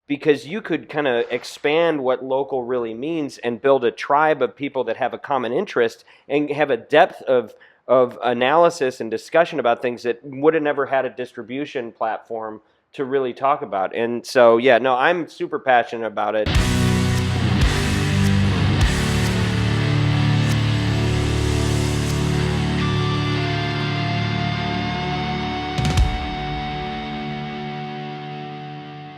because you could kind of expand what local really means and build a tribe of people that have a common interest and have a depth of analysis and discussion about things that would have never had a distribution platform to really talk about. And so, yeah, no, I'm super passionate about it.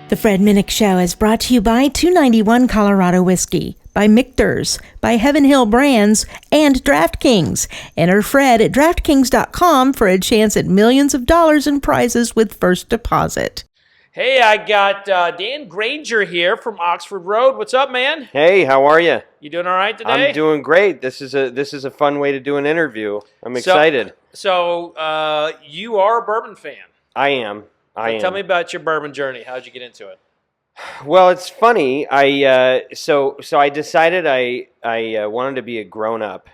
The Fred Minnick Show is brought to you by 291 Colorado Whiskey, by Michter's, by Heaven Hill Brands, and DraftKings. Enter Fred at DraftKings.com for a chance at millions of dollars in prizes with first deposit. Hey, I got Dan Granger here from Oxford Road. What's up, man? Hey, how are you? You doing all right today? I'm doing great. This is a fun way to do an interview. I'm excited. So you are a bourbon fan. I am. Tell me about your bourbon journey. How'd you get into it? Well, it's funny. So I decided I wanted to be a grown up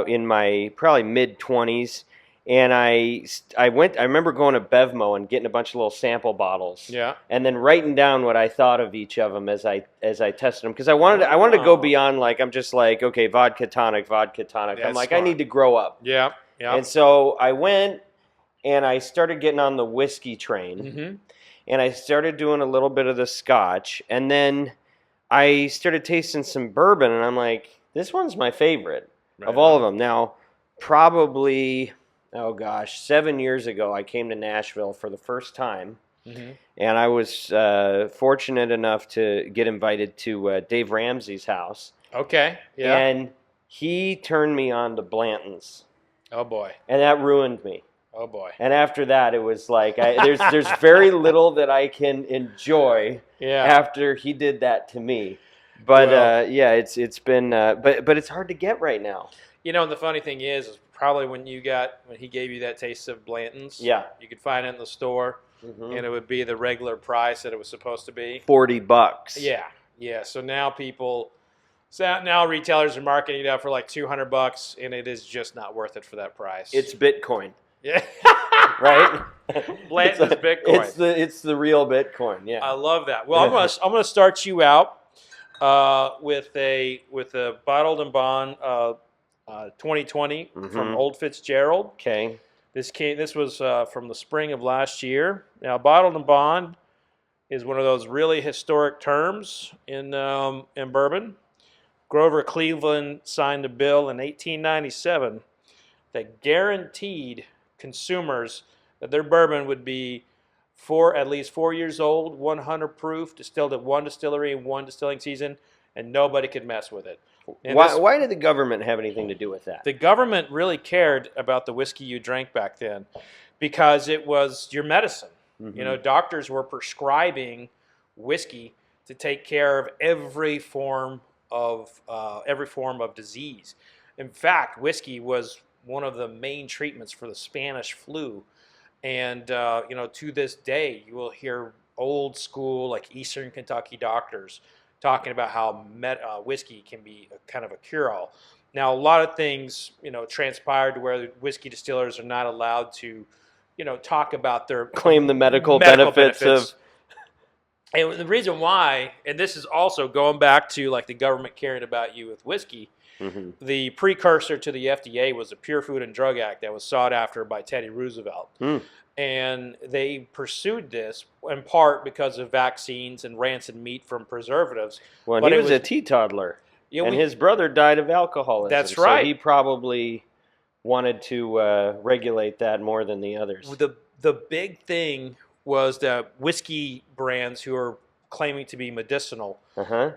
in my probably mid-20s, and I remember going to Bevmo and getting a bunch of little sample bottles. Yeah. And then writing down what I thought of each of them as I tested them, because I wanted to go beyond, like, I'm just like, okay, vodka tonic. That's I'm like, smart. I need to grow up. Yeah. And so I went and I started getting on the whiskey train. Mm-hmm. And I started doing a little bit of the scotch, and then I started tasting some bourbon, and I'm like, this one's my favorite of all of them. Now, probably, 7 years ago, I came to Nashville for the first time, and I was fortunate enough to get invited to Dave Ramsey's house. Okay, yeah. And he turned me on to Blanton's. Oh, boy. And that ruined me. Oh, boy. And after that, it was like, there's very little that I can enjoy after he did that to me. But, it's been, but it's hard to get right now. You know, and the funny thing is probably when he gave you that taste of Blanton's, you could find it in the store, and it would be the regular price that it was supposed to be. $40. Yeah. So now retailers are marketing it out for like $200, and it is just not worth it for that price. It's Bitcoin. Yeah. Right? Blanton's Bitcoin. It's the real Bitcoin. Yeah. I love that. Well, I'm gonna start you out with a bottled and bond 2020 from Old Fitzgerald. Okay. This was from the spring of last year. Now, bottled and bond is one of those really historic terms in bourbon. Grover Cleveland signed a bill in 1897 that guaranteed consumers that their bourbon would be at least 4 years old, 100 proof, distilled at one distillery in one distilling season, and nobody could mess with it. Why did the government have anything to do with that? The government really cared about the whiskey you drank back then because it was your medicine. You know, doctors were prescribing whiskey to take care of every form of disease. In fact, whiskey was one of the main treatments for the Spanish flu. And, to this day, you will hear old school, like Eastern Kentucky doctors talking about how whiskey can be a kind of a cure-all. Now, a lot of things, transpired to where whiskey distillers are not allowed to, talk about their... Claim the medical benefits of... And the reason why, and this is also going back to, like, the government caring about you with whiskey, the precursor to the FDA was the Pure Food and Drug Act that was sought after by Teddy Roosevelt. And they pursued this in part because of vaccines and rancid meat from preservatives. Well, he was a teetotaler, and his brother died of alcoholism. That's right. So he probably wanted to regulate that more than the others. The big thing was that whiskey brands who are claiming to be medicinal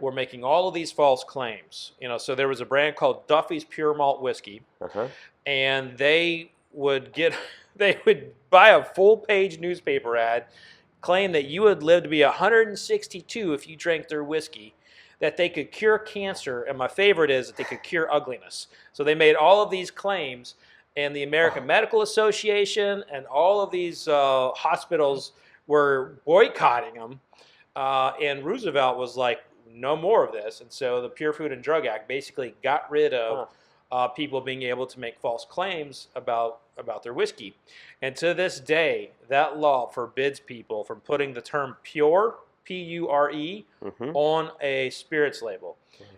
were making all of these false claims. So there was a brand called Duffy's Pure Malt Whiskey, and they would buy a full-page newspaper ad, claim that you would live to be 162 if you drank their whiskey, that they could cure cancer, and my favorite is that they could cure ugliness. So they made all of these claims, and the American Medical Association and all of these hospitals were boycotting them. And Roosevelt was like, no more of this. And so the Pure Food and Drug Act basically got rid of people being able to make false claims about their whiskey. And to this day, that law forbids people from putting the term pure Pure, on a spirits label,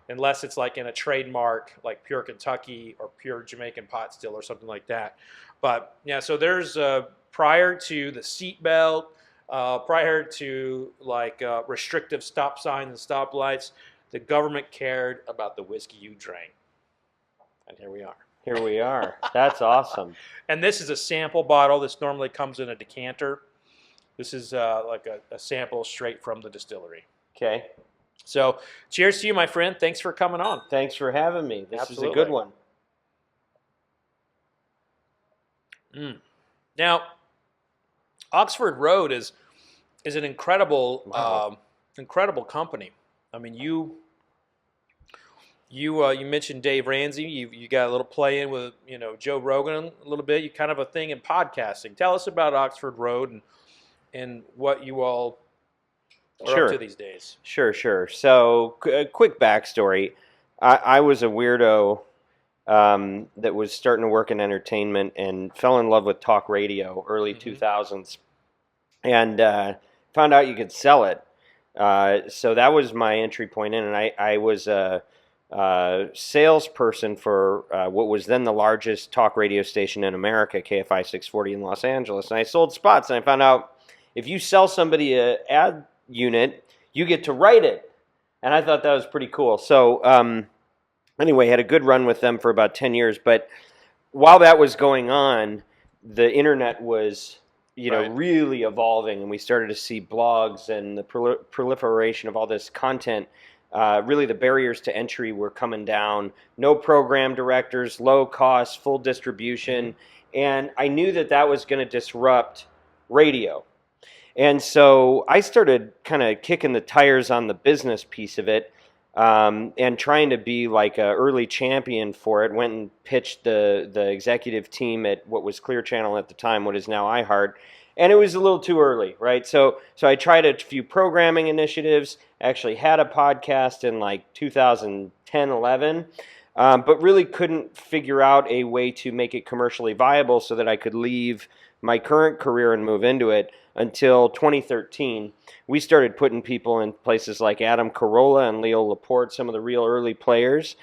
unless it's like in a trademark, like Pure Kentucky or Pure Jamaican Pot Still or something like that. But yeah, so there's prior to the seatbelt, prior to like restrictive stop signs and stoplights, the government cared about the whiskey you drank. And here we are. Here we are. That's awesome. And this is a sample bottle. This normally comes in a decanter. This is like a sample straight from the distillery. Okay. So cheers to you, my friend. Thanks for coming on. Thanks for having me. This Absolutely. is a good one. Now, Oxford Road is an incredible incredible company. I mean, you mentioned Dave Ramsey. You got a little play in with Joe Rogan a little bit. You kind of a thing in podcasting. Tell us about Oxford Road and what you all are up to these days. Sure. So, quick backstory. I was a weirdo that was starting to work in entertainment and fell in love with talk radio early 2000s, and found out you could sell it. So that was my entry point in, and I was a salesperson for what was then the largest talk radio station in America, KFI 640 in Los Angeles. And I sold spots, and I found out if you sell somebody an ad unit, you get to write it. And I thought that was pretty cool. So anyway, had a good run with them for about 10 years. But while that was going on, the internet was really evolving, and we started to see blogs and the proliferation of all this content. Really, the barriers to entry were coming down. No program directors, low cost, full distribution. And I knew that was going to disrupt radio. And so I started kind of kicking the tires on the business piece of it, and trying to be like an early champion for it. Went and pitched the executive team at what was Clear Channel at the time, what is now iHeart. And it was a little too early, right? So I tried a few programming initiatives, actually had a podcast in like 2010, 11, but really couldn't figure out a way to make it commercially viable so that I could leave my current career and move into it until 2013. We started putting people in places like Adam Carolla and Leo Laporte, some of the real early players.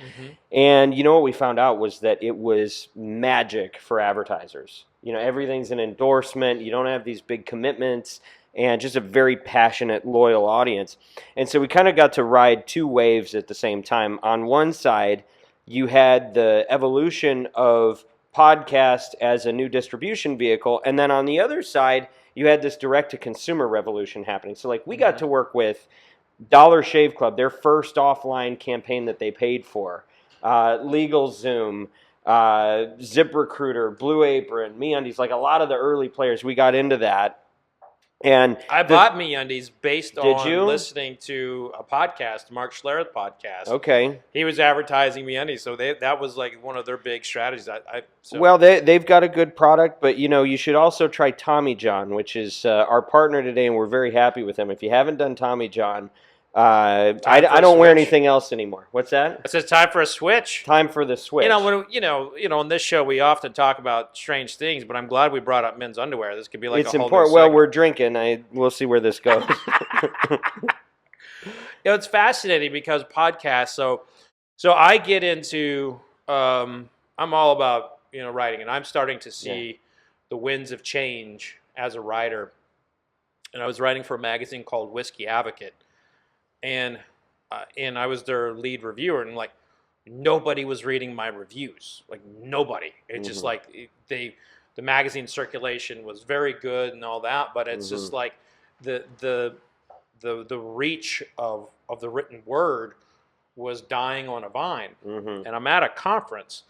And what we found out was that it was magic for advertisers. Everything's an endorsement. You don't have these big commitments, and just a very passionate, loyal audience. And so we kind of got to ride two waves at the same time. On one side, you had the evolution of podcast as a new distribution vehicle, and then on the other side, you had this direct-to-consumer revolution happening. So, like, we got to work with Dollar Shave Club, their first offline campaign that they paid for, LegalZoom, ZipRecruiter, Blue Apron, MeUndies, like a lot of the early players, we got into that. And I bought MeUndies based on listening to a podcast, Mark Schlereth podcast. Okay. He was advertising MeUndies, so that was like one of their big strategies. Well, they've got a good product, but you should also try Tommy John, which is our partner today, and we're very happy with them. If you haven't done Tommy John, I don't wear anything else anymore. What's that? It says time for a switch. Time for the switch. On this show we often talk about strange things, but I'm glad we brought up men's underwear. This could be like it's a whole important. New Well, we're drinking. We'll see where this goes. It's fascinating because podcasts. So I get into. I'm all about writing, and I'm starting to see the winds of change as a writer. And I was writing for a magazine called Whiskey Advocate. And I was their lead reviewer, and like nobody was reading my reviews, like nobody. It's just like the magazine circulation was very good and all that, but it's just like the reach of the written word was dying on a vine. And I'm at a conference,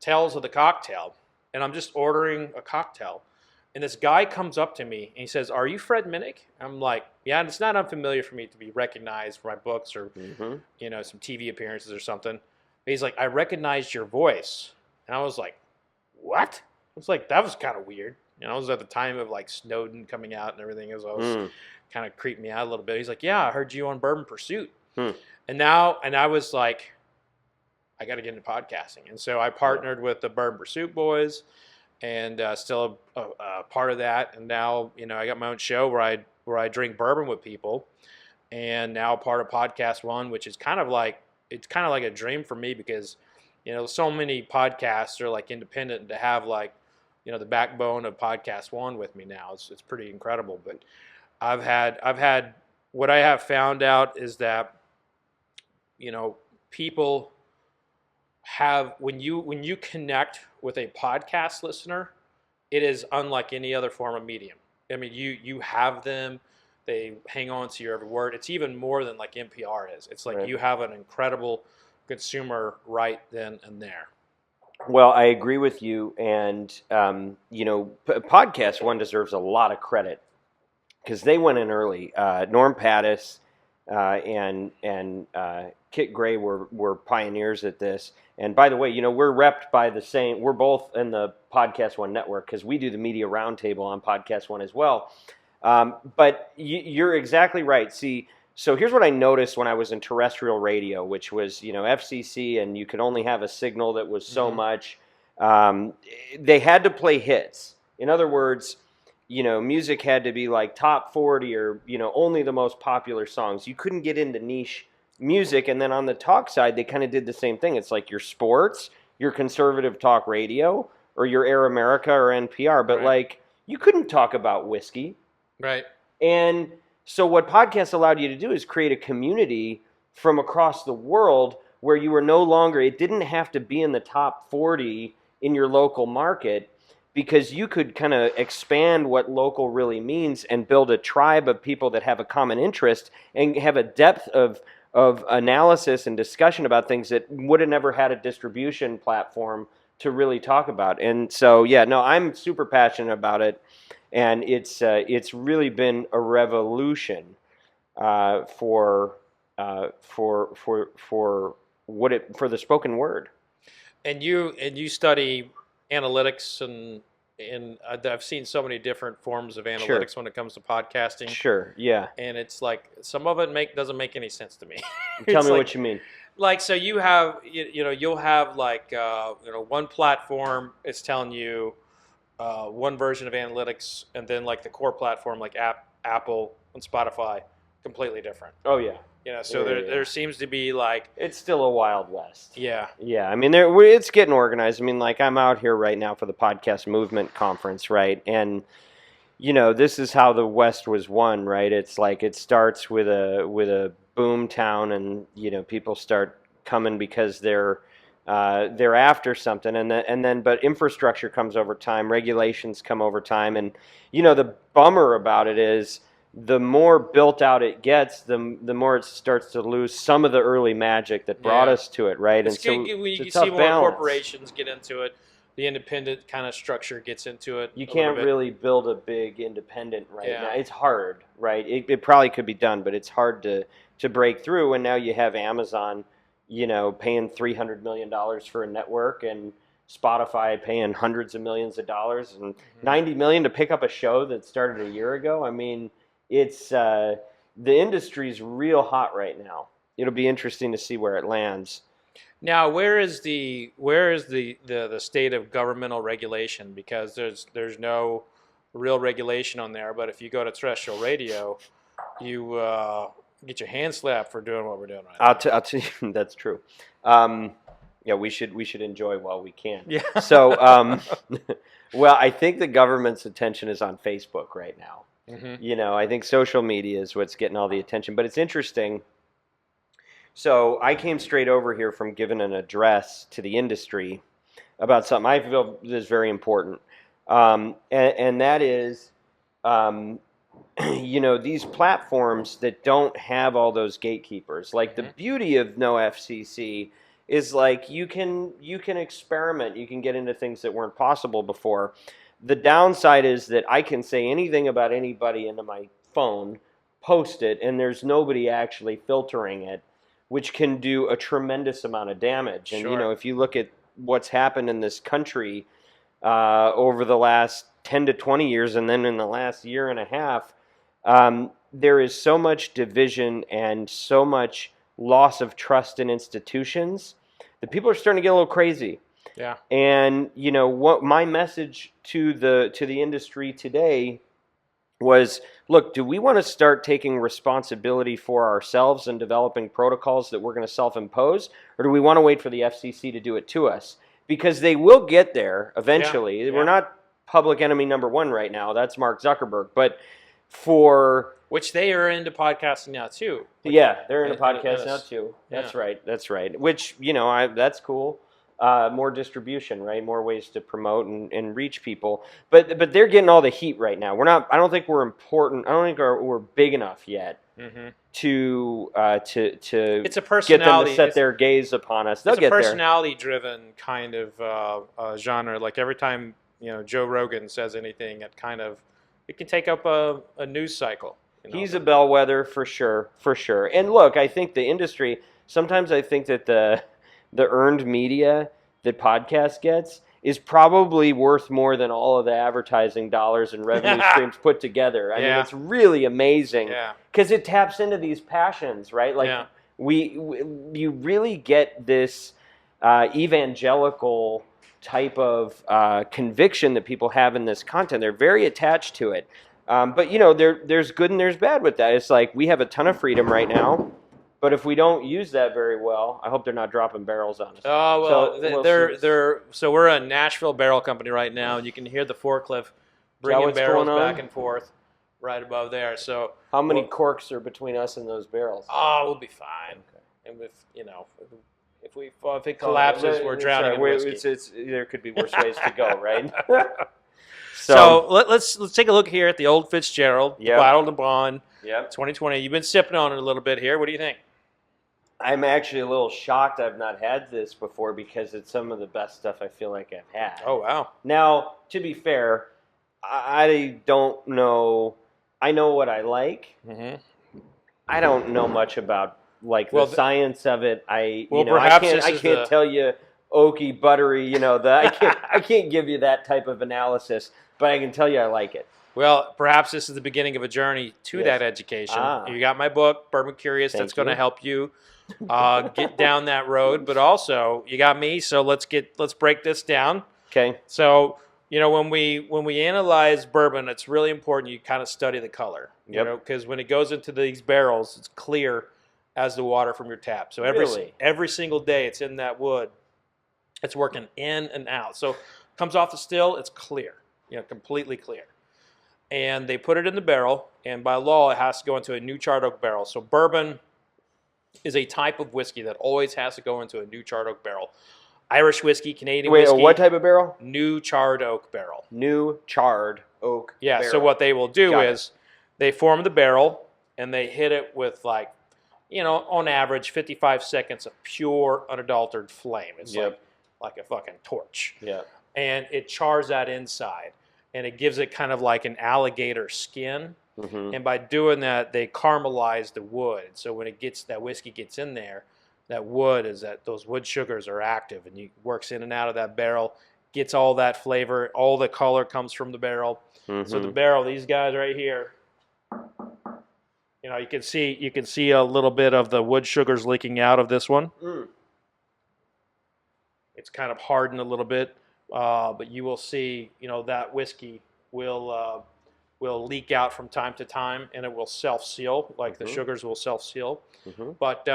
Tales of the Cocktail, and I'm just ordering a cocktail. And this guy comes up to me and he says, "Are you Fred Minnick?" I'm like, "Yeah." And it's not unfamiliar for me to be recognized for my books or, some TV appearances or something. But he's like, "I recognized your voice." And I was like, "What?" I was like, that was kind of weird. I was at the time of like Snowden coming out and everything. It was kind of creeped me out a little bit. He's like, "Yeah, I heard you on Bourbon Pursuit." And I was like, I got to get into podcasting. And so I partnered with the Bourbon Pursuit boys. And still a part of that, and now I got my own show where I drink bourbon with people, and now part of Podcast One, which is kind of like a dream for me because, so many podcasts are like independent, and to have like, the backbone of Podcast One with me now, it's pretty incredible. But I've had what I have found out is that, people have when you connect with a podcast listener, it is unlike any other form of medium. I mean, you have them, they hang on to your every word. It's even more than like NPR is. It's like Right. You have an incredible consumer right then and there. Well, I agree with you, and Podcast One deserves a lot of credit because they went in early. Norm Pattis and Kit Gray were pioneers at this. And by the way, we're repped by the same. We're both in the Podcast One network because we do the media roundtable on Podcast One as well. But you're exactly right. See. So here's what I noticed when I was in terrestrial radio, which was, FCC, and you could only have a signal that was so much. They had to play hits. In other words, music had to be like top 40 or, only the most popular songs. You couldn't get into niche music. And then on the talk side, they kind of did the same thing. It's like your sports, your conservative talk radio, or your Air America or NPR. But like, you couldn't talk about whiskey. Right. And so what podcasts allowed you to do is create a community from across the world where you were no longer, it didn't have to be in the top 40 in your local market, because you could kind of expand what local really means and build a tribe of people that have a common interest and have a depth of analysis and discussion about things that would have never had a distribution platform to really talk about. And so, I'm super passionate about it. And it's really been a revolution for the spoken word. And you study analytics, and I've seen so many different forms of analytics when it comes to podcasting. Sure, yeah. And it's like some of it doesn't make any sense to me. Tell me what you mean. Like, so you have you'll have like one platform is telling you one version of analytics, and then like the core platform like Apple and Spotify, completely different. Oh yeah. So there seems to be like, it's still a Wild West. Yeah. Yeah, I mean, it's getting organized. I mean, like, I'm out here right now for the Podcast Movement Conference, right? And this is how the West was won, right? It's like it starts with a boom town, and people start coming because they're after something, and then but infrastructure comes over time, regulations come over time, and the bummer about it is the more built out it gets, the more it starts to lose some of the early magic that brought us to it, right? It's and good, so when you it's a see tough more balance. corporations get into it, the independent kind of structure gets into it. You can't really build a big independent right Yeah. now. It's hard, right? It probably could be done, but it's hard to break through. And now you have Amazon, paying $300 million for a network, and Spotify paying hundreds of millions of dollars, and $90 million to pick up a show that started a year ago. I mean, it's the industry's real hot right now. It'll be interesting to see where it lands. Now, where is the state of governmental regulation? Because there's no real regulation on there. But if you go to terrestrial radio, you get your hand slapped for doing what we're doing right now. I'll tell you, that's true. We should enjoy while we can. Yeah. So, well, I think the government's attention is on Facebook right now. Mm-hmm. I think social media is what's getting all the attention. But it's interesting. So I came straight over here from giving an address to the industry about something I feel is very important, and that is, these platforms that don't have all those gatekeepers. Like the beauty of no FCC is like you can experiment, you can get into things that weren't possible before. The downside is that I can say anything about anybody into my phone, post it, and there's nobody actually filtering it, which can do a tremendous amount of damage. And, Sure. If you look at what's happened in this country over the last 10 to 20 years, and then in the last year and a half, there is so much division and so much loss of trust in institutions that people are starting to get a little crazy. Yeah. And, what my message to the industry today was, look, do we want to start taking responsibility for ourselves and developing protocols that we're going to self-impose, or do we want to wait for the FCC to do it to us? Because they will get there eventually. We're not public enemy number one right now. That's Mark Zuckerberg. But for... Which they are into podcasting now, too. They're into podcasting now, too. That's right. That's right. Which, that's cool. More distribution, right? More ways to promote and reach people. But they're getting all the heat right now. I don't think we're important. I don't think we're big enough yet to it's a get them to set their gaze upon us. They'll get there. It's a personality-driven kind of genre. Like every time Joe Rogan says anything, it can take up a news cycle. He's a bellwether for sure. And look, I think the industry. Sometimes I think that the earned media that podcast gets is probably worth more than all of the advertising dollars and revenue streams put together. I mean, it's really amazing because it taps into these passions, right? Like you really get this evangelical type of conviction that people have in this content. They're very attached to it. But there's good and there's bad with that. It's like we have a ton of freedom right now. But if we don't use that very well, I hope they're not dropping barrels on us. Oh well, so we're a Nashville barrel company right now, and you can hear the forklift bringing barrels back and forth right above there. So how many corks are between us and those barrels? Oh, we'll be fine. Okay. And if it collapses, we're drowning in whiskey. There could be worse ways to go, right? So let's take a look here at the Old Fitzgerald, bottled and bond, 2020. You've been sipping on it a little bit here. What do you think? I'm actually a little shocked I've not had this before because it's some of the best stuff I feel like I've had. Oh, wow. Now, to be fair, I don't know. I know what I like. Mm-hmm. I don't know much about the science of it. I can't tell you oaky, buttery. I can't give you that type of analysis, but I can tell you I like it. Well, perhaps this is the beginning of a journey to that education. You got my book, Bourbon Curious. That's going to help you get down that road. But also, you got me. So let's break this down. Okay. So when we analyze bourbon, it's really important you kind of study the color. Because when it goes into these barrels, it's clear as the water from your tap. So every single day, it's in that wood. It's working in and out. So it comes off the still, it's clear, completely clear. And they put it in the barrel, and by law, it has to go into a new charred oak barrel. So bourbon is a type of whiskey that always has to go into a new charred oak barrel. Irish whiskey, Canadian whiskey. Wait, what type of barrel? New charred oak barrel. New charred oak barrel. So what they will do is they form the barrel, and they hit it with on average, 55 seconds of pure, unadulterated flame. It's like a fucking torch. Yeah. And it chars that inside. And it gives it kind of like an alligator skin. Mm-hmm. And by doing that, they caramelize the wood. So when that whiskey gets in there, those wood sugars are active, and it works in and out of that barrel, gets all that flavor, all the color comes from the barrel. Mm-hmm. So the barrel, these guys right here, you can see a little bit of the wood sugars leaking out of this one. Mm. It's kind of hardened a little bit. But you will see, that whiskey will leak out from time to time, and it will self-seal, like the sugars will self-seal. Mm-hmm. But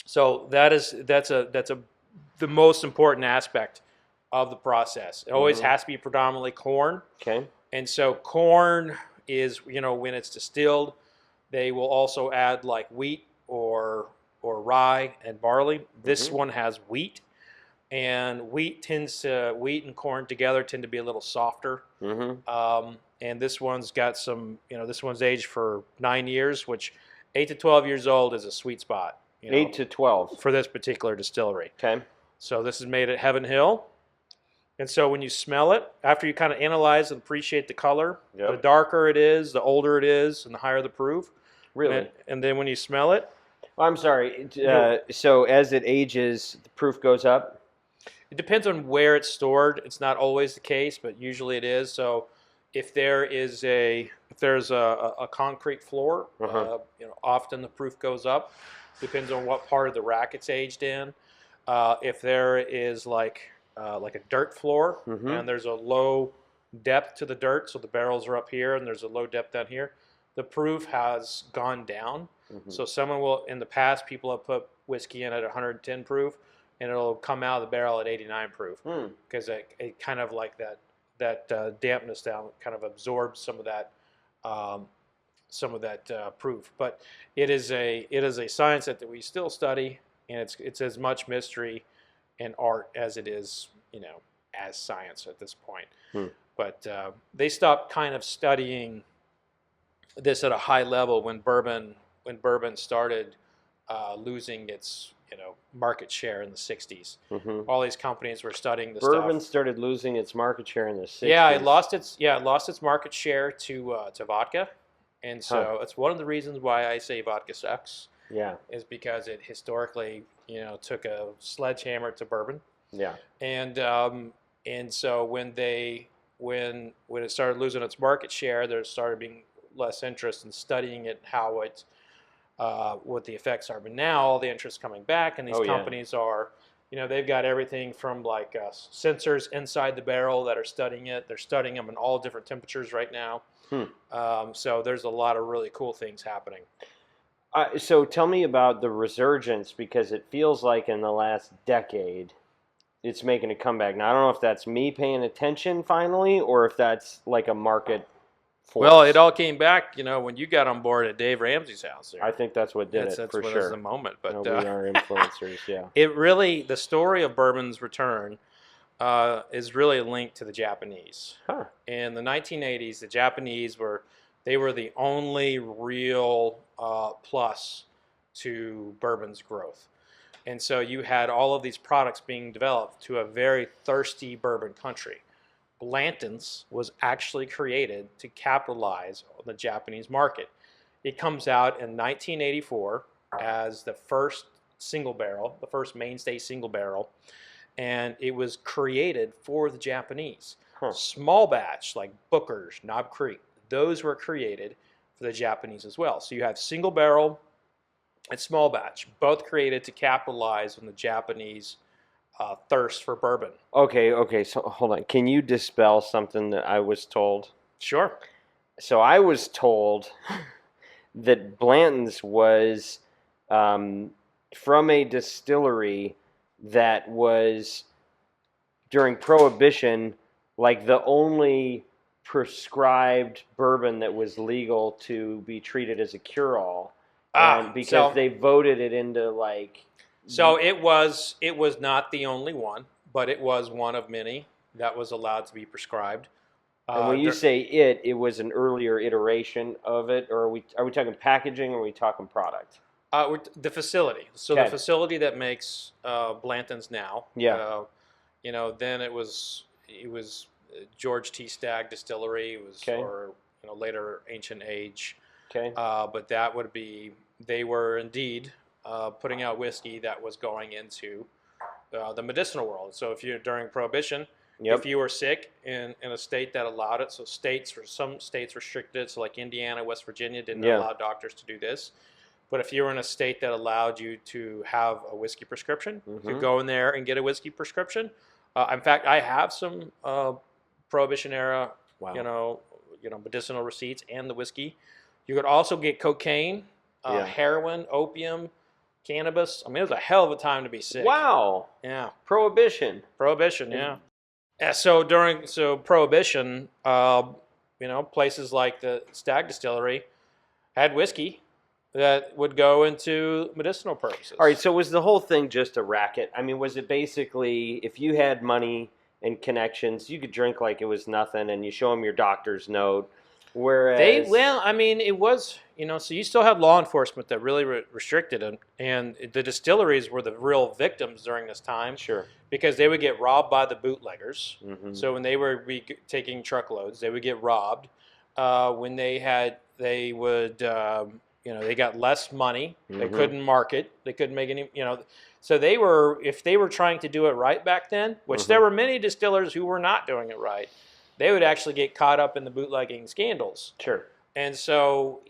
so that's the most important aspect of the process. It always has to be predominantly corn. Okay. And so corn is, when it's distilled, they will also add like wheat or rye and barley. This one has wheat. And wheat and corn together tend to be a little softer. Mm-hmm. And this one's got some, this one's aged for 9 years, which 8 to 12 years old is a sweet spot. 8 to 12 for this particular distillery. Okay. So this is made at Heaven Hill. And so when you smell it, after you kind of analyze and appreciate the color, the darker it is, the older it is, and the higher the proof. Really? And then when you smell it. Well, I'm sorry. So as it ages, the proof goes up? It depends on where it's stored. It's not always the case, but usually it is. So if there's a concrete floor, often the proof goes up. Depends on what part of the rack it's aged in. If there is like a dirt floor and there's a low depth to the dirt, so the barrels are up here and there's a low depth down here, the proof has gone down. So someone will, in the past, people have put whiskey in at 110 proof, and it'll come out of the barrel at 89 proof because it kind of like that dampness down kind of absorbs some of that proof. But it is a science that we still study, and it's as much mystery and art as it is, as science at this point. But they stopped kind of studying this at a high level when bourbon started losing its market share in the 60s. All these companies were studying the Bourbon stuff. started losing its market share in the 60s. Yeah, it lost its market share to vodka, and so it's one of the reasons why I say vodka sucks. Yeah, is because it historically took a sledgehammer to bourbon. Yeah, and so when it started losing its market share, there started being less interest in studying it, how it, what the effects are. But now all the interest coming back, and these companies are, they've got everything from like sensors inside the barrel that are studying it. They're studying them in all different temperatures right now. So there's a lot of really cool things happening. So tell me about the resurgence, because it feels like in the last decade it's making a comeback. Now, I don't know if that's me paying attention finally or if that's like a market force. Well, it all came back, when you got on board at Dave Ramsey's house there. I think that's what did it, for sure. That's the moment. But we are influencers, yeah. It really, the story of bourbon's return is really linked to the Japanese. In the 1980s, the Japanese were the only real plus to bourbon's growth. And so you had all of these products being developed to a very thirsty bourbon country. Blanton's was actually created to capitalize on the Japanese market. It comes out in 1984 as the first single barrel, the first mainstay single barrel, and it was created for the Japanese. Small batch, like Booker's, Knob Creek, those were created for the Japanese as well. So you have single barrel and small batch, both created to capitalize on the Japanese thirst for bourbon. Okay, so hold on. Can you dispel something that I was told? Sure. So I was told that Blanton's was from a distillery that was, during Prohibition, like the only prescribed bourbon that was legal to be treated as a cure-all. Because they voted it into like... So it was not the only one, but it was one of many that was allowed to be prescribed. And when you say it was an earlier iteration of it, or are we talking packaging, or are we talking product? The facility. So the facility that makes Blanton's now. Yeah. Then it was George T. Stagg Distillery. It was or later Ancient Age. Okay. But that would be, they were indeed putting out whiskey that was going into the medicinal world. So if you're during Prohibition, if you were sick in a state that allowed it, so some states restricted it, so like Indiana, West Virginia didn't allow doctors to do this. But if you were in a state that allowed you to have a whiskey prescription, you could go in there and get a whiskey prescription. In fact, I have some Prohibition era, medicinal receipts and the whiskey. You could also get cocaine, heroin, opium, cannabis. I mean, it was a hell of a time to be sick. Wow. Yeah. Prohibition, yeah. So Prohibition, places like the Stagg Distillery had whiskey that would go into medicinal purposes. All right, so was the whole thing just a racket? I mean, was it basically, if you had money and connections, you could drink like it was nothing, and you show them your doctor's note, whereas... it was, so you still had law enforcement that really restricted them, and the distilleries were the real victims during this time. Sure. Because they would get robbed by the bootleggers. So when they were taking truckloads, they would get robbed. When they got less money. They couldn't market. They couldn't make any, So if they were trying to do it right back then, which there were many distillers who were not doing it right, they would actually get caught up in the bootlegging scandals. Sure. And so,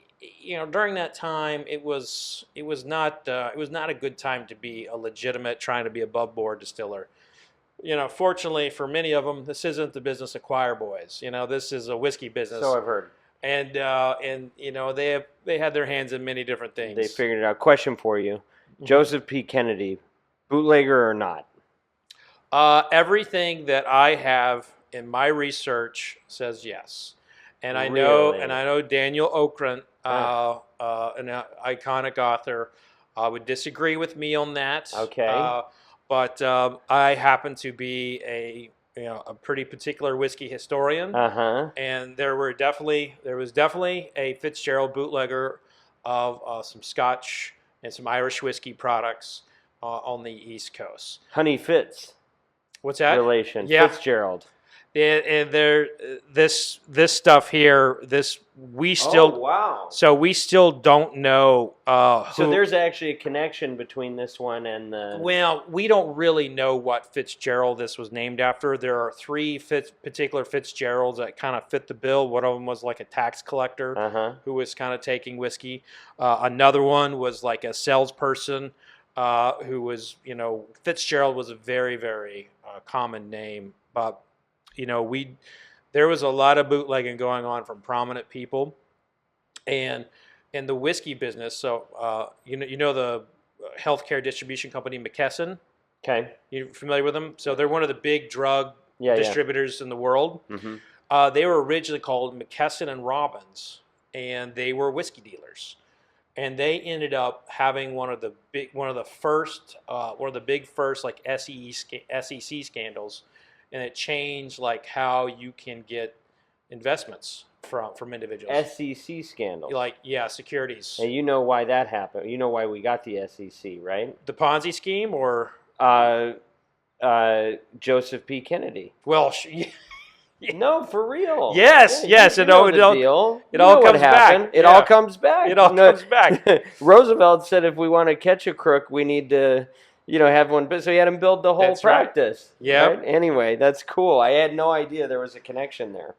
during that time, it was not a good time to be a legitimate, trying to be above board distiller. fortunately for many of them, this isn't the business of choir boys. This is a whiskey business. So I've heard. And they had their hands in many different things. They figured it out. Question for you. Joseph P. Kennedy, bootlegger or not? Everything that I have in my research says yes. And I know Daniel Okrent, an iconic author, would disagree with me on that. Okay. But I happen to be a pretty particular whiskey historian. And there was definitely a Fitzgerald bootlegger of some Scotch and some Irish whiskey products on the East Coast. Honey Fitz. What's that? Relation. Yeah. Fitzgerald. And this stuff here, we still wow. So we still don't know. So there's actually a connection between this one and the. Well, we don't really know what Fitzgerald this was named after. There are three particular Fitzgeralds that kind of fit the bill. One of them was like a tax collector who was kind of taking whiskey. Another one was like a salesperson who was, Fitzgerald was a very, very common name, but. There was a lot of bootlegging going on from prominent people, and in the whiskey business. So, the healthcare distribution company McKesson. Okay. You familiar with them? So they're one of the big drug distributors in the world. They were originally called McKesson and Robbins, and they were whiskey dealers. And they ended up having one of the big first like SEC scandals. And it changed like how you can get investments from individuals. SEC scandal. Securities. And you know why that happened. You know why we got the SEC, right? The Ponzi scheme or Joseph P. Kennedy. Well, no, for real. Yes. It all comes back. It all comes back. It all comes back. Roosevelt said if we want to catch a crook, we need to have one. So he had him build the whole practice. Right. Yeah. Right? Anyway, that's cool. I had no idea there was a connection there.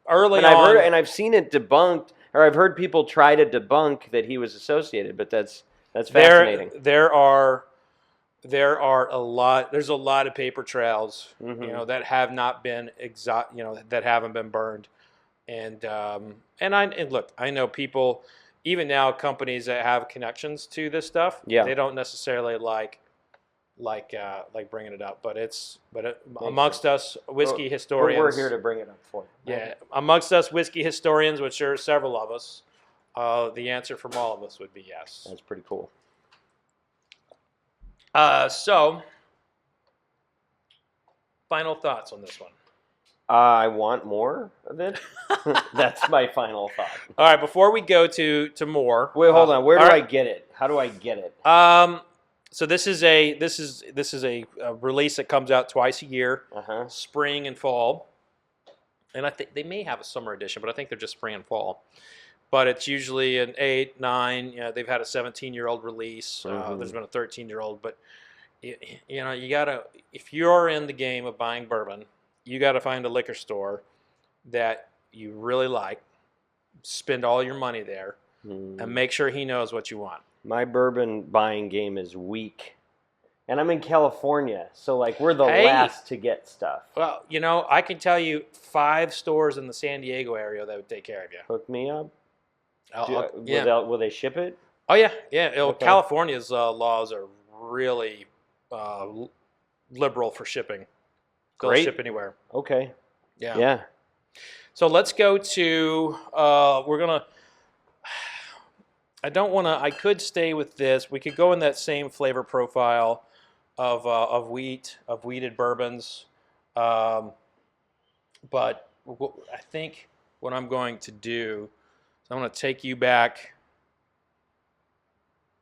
I've seen it debunked, or I've heard people try to debunk that he was associated. But that's fascinating. There are a lot. There's a lot of paper trails, that have not been that haven't been burned, and look, I know people. Even now, companies that have connections to this stuff, they don't necessarily like bringing it up. But amongst us whiskey historians, we're here to bring it up for you. Yeah, amongst us whiskey historians, which are several of us, the answer from all of us would be yes. That's pretty cool. So, final thoughts on this one. I want more of it. That's my final thought. All right, before we go to more. Wait, hold on. Where do I get it? How do I get it? So this is a release that comes out twice a year, spring and fall. And I think they may have a summer edition, but I think they're just spring and fall. But it's usually an 8, 9. They've had a 17-year-old release. There's been a 13-year-old. But you gotta, if you're in the game of buying bourbon, you got to find a liquor store that you really like, spend all your money there, and make sure he knows what you want. My bourbon buying game is weak. And I'm in California, so we're the last to get stuff. Well, I can tell you 5 stores in the San Diego area that would take care of you. Hook me up. Will they ship it? Oh, yeah. Okay. California's laws are really liberal for shipping. They'll ship anywhere. Okay. Yeah. So let's go to. I could stay with this. We could go in that same flavor profile of wheated bourbons, but I think what I'm going to do is I'm going to take you back.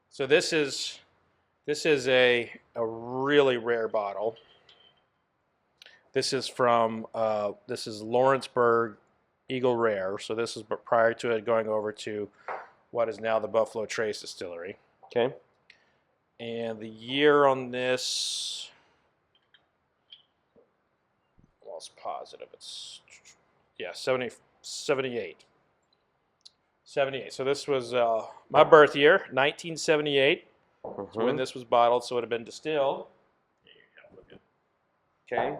So this is a really rare bottle. This is from Lawrenceburg Eagle Rare. So this is prior to it going over to what is now the Buffalo Trace Distillery. Okay. And the year on this, I was positive it's 78. 78. So this was my birth year, 1978. When this was bottled, so it would have been distilled. Okay.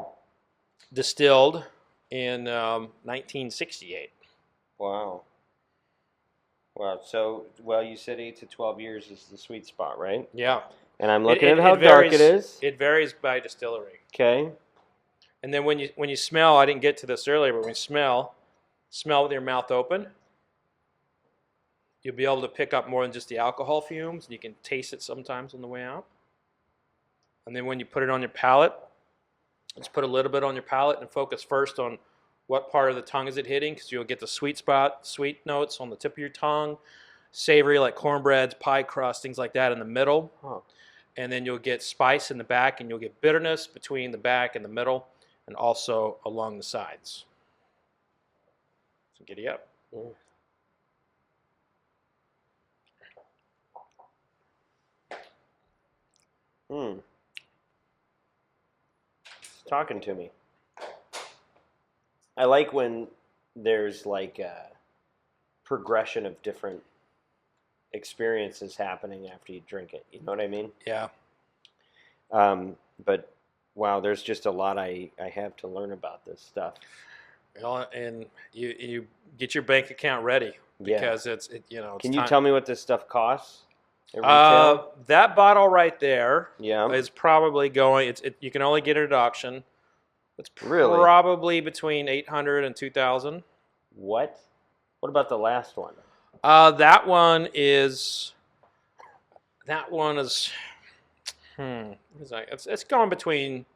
Distilled in 1968. Wow. Wow. So, well, you said 8 to 12 years is the sweet spot, right? Yeah. And I'm looking at how dark it is. It varies by distillery. Okay. And then when you smell, I didn't get to this earlier, but when you smell with your mouth open, you'll be able to pick up more than just the alcohol fumes. You can taste it sometimes on the way out. And then when you put it on your palate, let's put a little bit on your palate and focus first on what part of the tongue is it hitting, because you'll get the sweet notes on the tip of your tongue, savory like cornbreads, pie crust, things like that in the middle. Huh. And then you'll get spice in the back, and you'll get bitterness between the back and the middle, and also along the sides. So giddy up. Mm. It's talking to me. I like when there's like a progression of different experiences happening after you drink it. You know what I mean? Yeah. But wow, there's just a lot I have to learn about this stuff. Well, and you get your bank account ready, because it's Can you tell me what this stuff costs at retail? That bottle right there Yeah. is probably going. You can only get it at auction. It's Really? probably between $800 and $2,000. What? What about the last one? That one is. What is that? It's going between,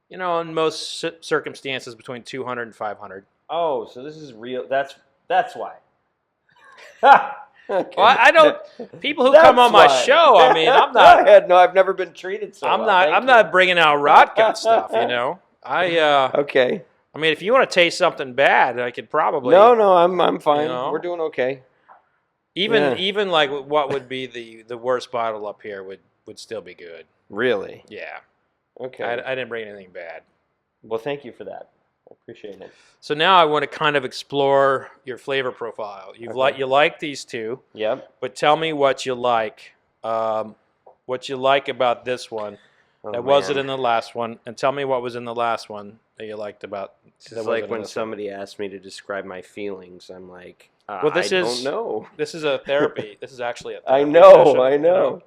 in most circumstances, between $200 and $500. Oh, so this is real. That's why. Okay. Well, I don't. People who come on my show, I mean, I'm not. I've never been treated so. I'm well. not. Thank I'm you. not bringing out rot gut stuff. Okay. I mean, if you want to taste something bad, I could probably. No, I'm fine. You know? We're doing okay. Even like what would be the worst bottle up here would still be good. Really? Yeah. Okay. I didn't bring anything bad. Well, thank you for that. I appreciate it. So now I want to kind of explore your flavor profile. You like these two. Yep. But tell me what you like. What you like about this one that wasn't in the last one, and tell me what was in the last one that you liked about. It's like when somebody asked me to describe my feelings, I'm like, well, I don't know. This is a therapy. This is actually a therapy I know. session, I know.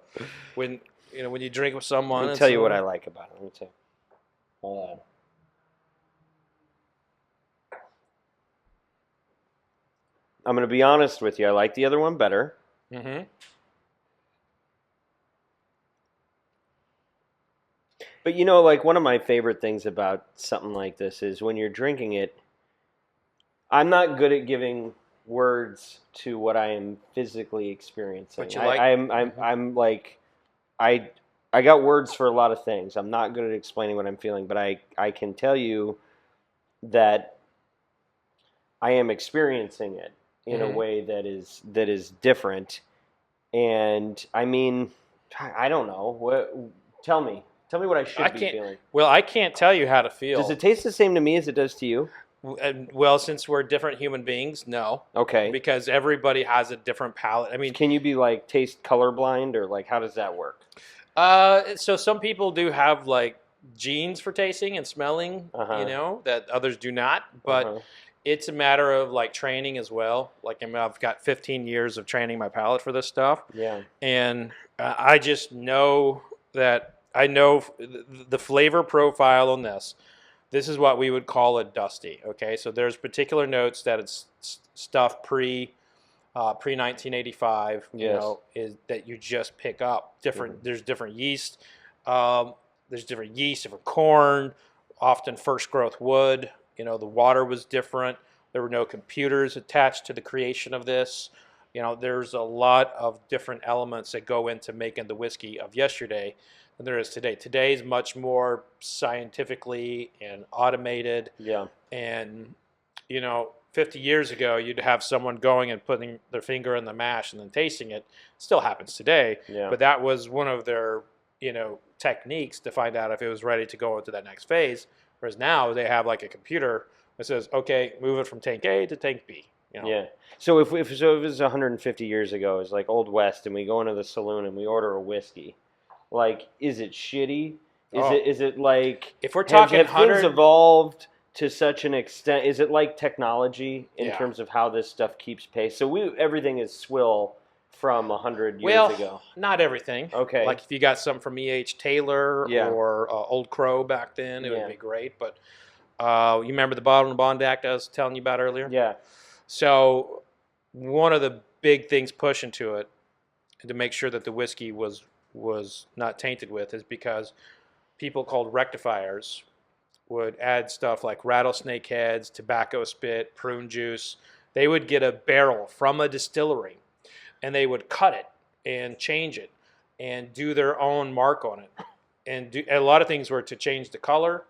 When you drink with someone. Let me tell you what I like about it. Let me tell you. Hold on. I'm going to be honest with you. I like the other one better. Mm-hmm. But like one of my favorite things about something like this is when you're drinking it, I'm not good at giving words to what I am physically experiencing. But you like, I'm like, I got words for a lot of things. I'm not good at explaining what I'm feeling, but I can tell you that I am experiencing it in a way that is different. And I mean, I don't know. Tell me what I should be feeling. Well, I can't tell you how to feel. Does it taste the same to me as it does to you? Well, since we're different human beings, no. Okay. Because everybody has a different palate. I mean, can you be like taste colorblind, or like how does that work? So some people do have like genes for tasting and smelling, that others do not. But it's a matter of like training as well. Like I've got 15 years of training my palate for this stuff. Yeah. And I just know that I know the flavor profile on this. This is what we would call a dusty. Okay, so there's particular notes that it's stuff pre 1985. Yes. Is that you just pick up different. There's different yeast. There's different yeast, different corn. Often first growth wood. The water was different. There were no computers attached to the creation of this. There's a lot of different elements that go into making the whiskey of yesterday than there is today. Today is much more scientifically and automated. Yeah. And, 50 years ago, you'd have someone going and putting their finger in the mash and then tasting it. Still happens today. Yeah. But that was one of their, techniques to find out if it was ready to go into that next phase. Whereas now they have like a computer that says, okay, move it from tank A to tank B. Yeah. So if it was 150 years ago, it's like Old West, and we go into the saloon and we order a whiskey, like, is it shitty Is it like if we're talking have things evolved to such an extent? Is it like technology in terms of how this stuff keeps pace? So everything is swill from 100 years ago. Not everything. Okay. Like if you got something from E.H. Taylor or Old Crow back then, it would be great. But you remember the Bottled and Bond Act I was telling you about earlier? Yeah. So one of the big things pushing to it, and to make sure that the whiskey was not tainted with, is because people called rectifiers would add stuff like rattlesnake heads, tobacco spit, prune juice. They would get a barrel from a distillery, and they would cut it and change it and do their own mark on it. And a lot of things were to change the color,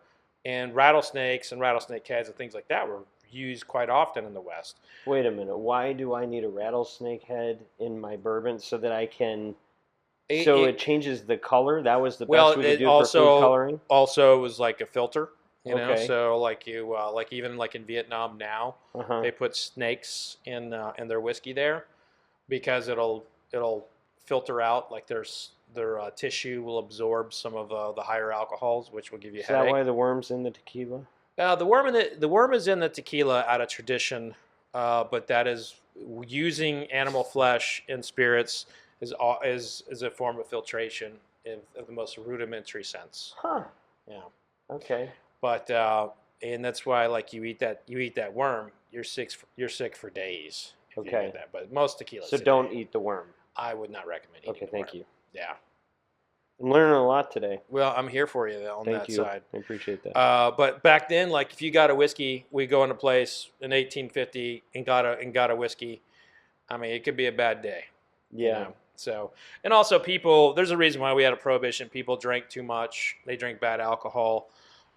and rattlesnakes and rattlesnake heads and things like that were used quite often in the West. Wait a minute. Why do I need a rattlesnake head in my bourbon so that I can... it changes the color? That was the best we could do for food coloring? Also, it was like a filter. You know, so like even like in Vietnam now, they put snakes in their whiskey there because it'll filter out, like their tissue will absorb some of the higher alcohols, which will give you a headache. Is that why the worm's in the tequila? The worm is in the tequila out of tradition, but that is using animal flesh in spirits is a form of filtration in the most rudimentary sense. Huh. Yeah. Okay. But and that's why, like, you eat that worm, you're sick for days. If you get that. But most tequilas. So don't eat the worm. I would not recommend eating the worm. Thank you. Yeah. I'm learning a lot today. Well, I'm here for you on that side. I appreciate that. But back then, like, if you got a whiskey, we go into a place in 1850 and got a whiskey. I mean, it could be a bad day. Yeah. You know? So, and also people, there's a reason why we had a prohibition. People drank too much. They drink bad alcohol.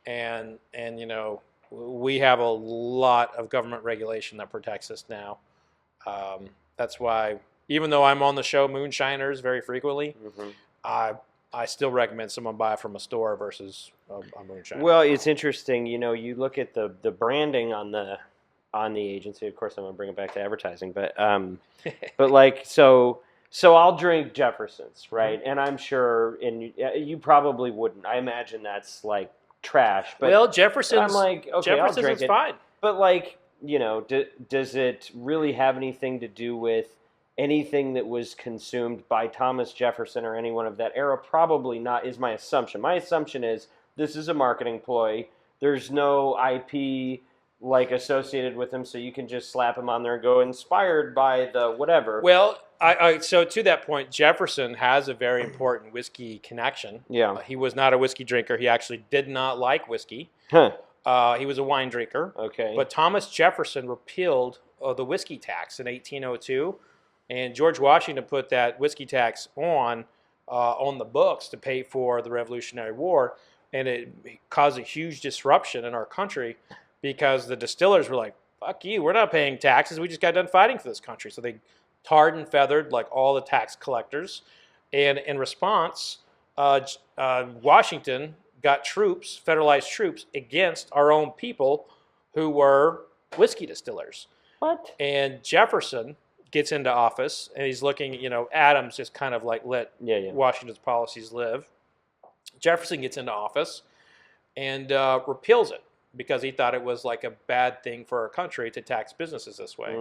And you know, we have a lot of government regulation that protects us now. That's why, even though I'm on the show Moonshiners very frequently, I still recommend someone buy from a store versus a moonshiner. Well, it's interesting. You know, you look at the branding on the agency. Of course, I'm gonna bring it back to advertising, but like so I'll drink Jefferson's, right? And I'm sure, and you probably wouldn't. I imagine that's like trash. But well, Jefferson's. I'm like, okay, Jefferson's I'll drink is fine. But like, you know, does it really have anything to do with anything that was consumed by Thomas Jefferson or anyone of that era? Probably not, is my assumption. My assumption is this is a marketing ploy. There's no IP like associated with him, so you can just slap him on there and go inspired by the whatever. Well, so to that point, Jefferson has a very important whiskey connection. Yeah. He was not a whiskey drinker. He actually did not like whiskey. Huh. He was a wine drinker. Okay. But Thomas Jefferson repealed the whiskey tax in 1802, and George Washington put that whiskey tax on the books to pay for the Revolutionary War, and it caused a huge disruption in our country because the distillers were like, fuck you, we're not paying taxes. We just got done fighting for this country. So they tarred and feathered like all the tax collectors. And in response, Washington got troops, federalized troops, against our own people who were whiskey distillers. What? And Jefferson gets into office, and he's looking, you know, Adams just kind of like let Washington's policies live. Jefferson gets into office and repeals it because he thought it was like a bad thing for our country to tax businesses this way.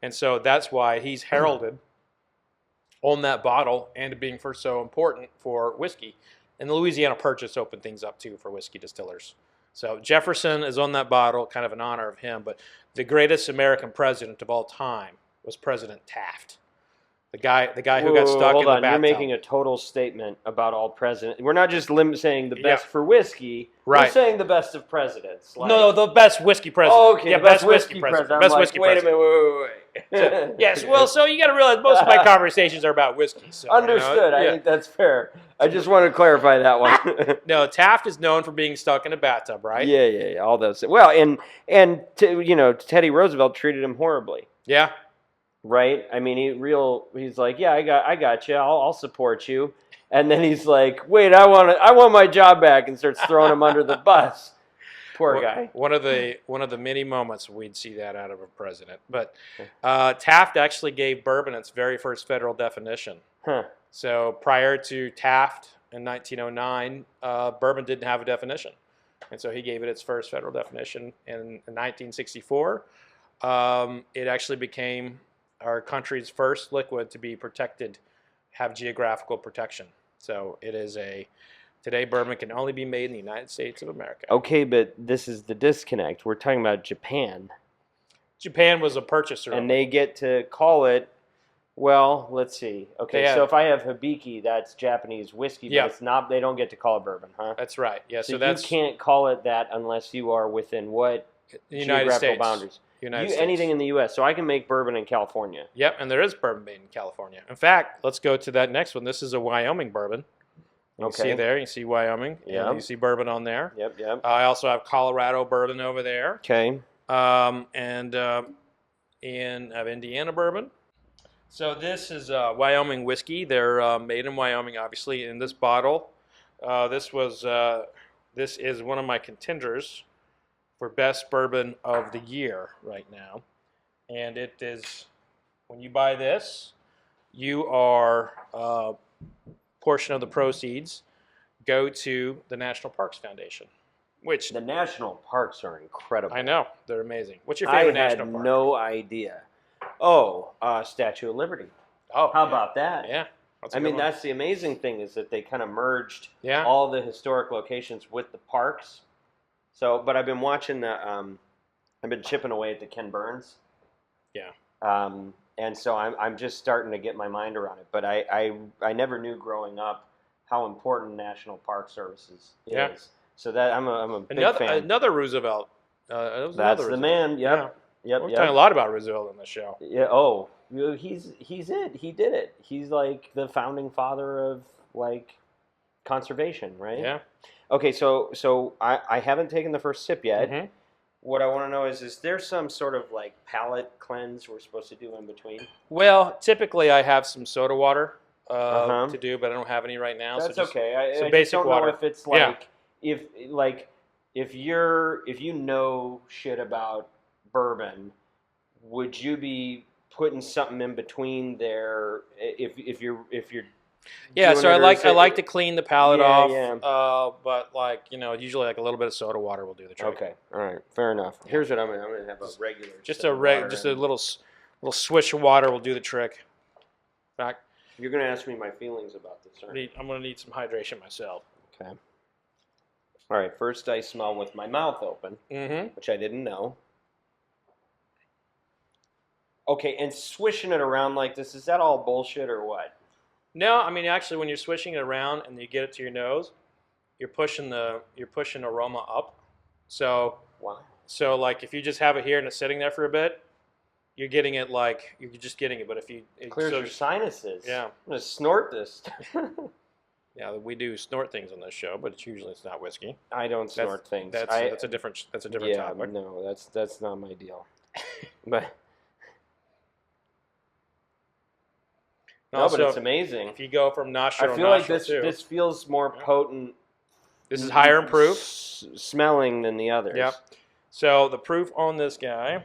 And so that's why he's heralded on that bottle and being so important for whiskey. And the Louisiana Purchase opened things up too for whiskey distillers. So Jefferson is on that bottle, kind of in honor of him. But the greatest American president of all time was President Taft. The guy who got stuck in the bathtub. You're making a total statement about all presidents. We're not just saying the best for whiskey. Right. We're saying the best of presidents. Like, no, the best whiskey president. Oh, okay, yeah, the best whiskey president. Best like, whiskey wait president. a minute, wait. Yes, well, so you got to realize most of my conversations are about whiskey. So, understood. You know, I think that's fair. I just want to clarify that one. No, Taft is known for being stuck in a bathtub, right? Yeah. All those. Well, and Teddy Roosevelt treated him horribly. Yeah. Right. I mean, he's like, yeah, I got you. I'll support you. And then he's like, wait, I want my job back, and starts throwing him under the bus. Poor guy. One of the many moments we'd see that out of a president. But Taft actually gave bourbon its very first federal definition. Huh. So prior to Taft in 1909, bourbon didn't have a definition. And so he gave it its first federal definition in 1964. It actually became our country's first liquid to be protected, have geographical protection. So it is today bourbon can only be made in the United States of America. Okay, but this is the disconnect. We're talking about Japan. Japan was a purchaser. And they get to call it, well, let's see. Okay, so if I have Hibiki, that's Japanese whiskey, but it's not. They don't get to call it bourbon, huh? That's right. Yeah, so you can't call it that unless you are within what United States boundaries? United States. Anything in the U.S. So I can make bourbon in California. Yep, and there is bourbon made in California. In fact, let's go to that next one. This is a Wyoming bourbon. You see there. You see Wyoming. Yeah. You see bourbon on there. Yep. I also have Colorado bourbon over there. Okay. And I have Indiana bourbon. So this is Wyoming whiskey. They're made in Wyoming, obviously. In this bottle, this is one of my contenders for best bourbon of the year right now. And it is, when you buy this, you are portion of the proceeds go to the National Parks Foundation. Which the national parks are incredible. I know, they're amazing. What's your favorite national park? I had no idea. Oh, Statue of Liberty. Oh, how about that? Yeah. I mean, that's the amazing thing is that they kind of merged all the historic locations with the parks. So, but I've been watching I've been chipping away at the Ken Burns. Yeah. And so I'm just starting to get my mind around it. But I never knew growing up how important National Park Services is. Yeah. So that I'm a big fan. Another Roosevelt. That's the man. Yep. We're talking a lot about Roosevelt on this show. Yeah. Oh, he's it. He did it. He's like the founding father of like conservation, right? Yeah. Okay. So I haven't taken the first sip yet. Mm-hmm. What I want to know is there some sort of like palate cleanse we're supposed to do in between? Well, typically I have some soda water to do, but I don't have any right now. That's so just, okay. I basic don't water. know if it's like if you know shit about bourbon, would you be putting something in between there if you're yeah, so I like to clean the palate off. Yeah. But like, usually like a little bit of soda water will do the trick. Okay. All right. Fair enough. Here's what I'm gonna have a regular. Just a little swish of water will do the trick. In fact, you're gonna ask me my feelings about this, aren't you? I'm gonna need some hydration myself. Okay. All right. First, I smell with my mouth open, which I didn't know. Okay, and swishing it around like this, is that all bullshit or what? No, I mean actually, when you're swishing it around and you get it to your nose, you're pushing aroma up. So wow. So like if you just have it here and it's sitting there for a bit, you're getting it like you're just getting it. But if it clears your sinuses. Yeah, I'm gonna snort this. Yeah, we do snort things on this show, but it's not whiskey. I don't snort things. That's a different topic. No, that's not my deal. But. No, but it's amazing. If you go from nostril, I feel like this feels more potent. This is higher in proof, smelling than the others. Yep. So the proof on this guy,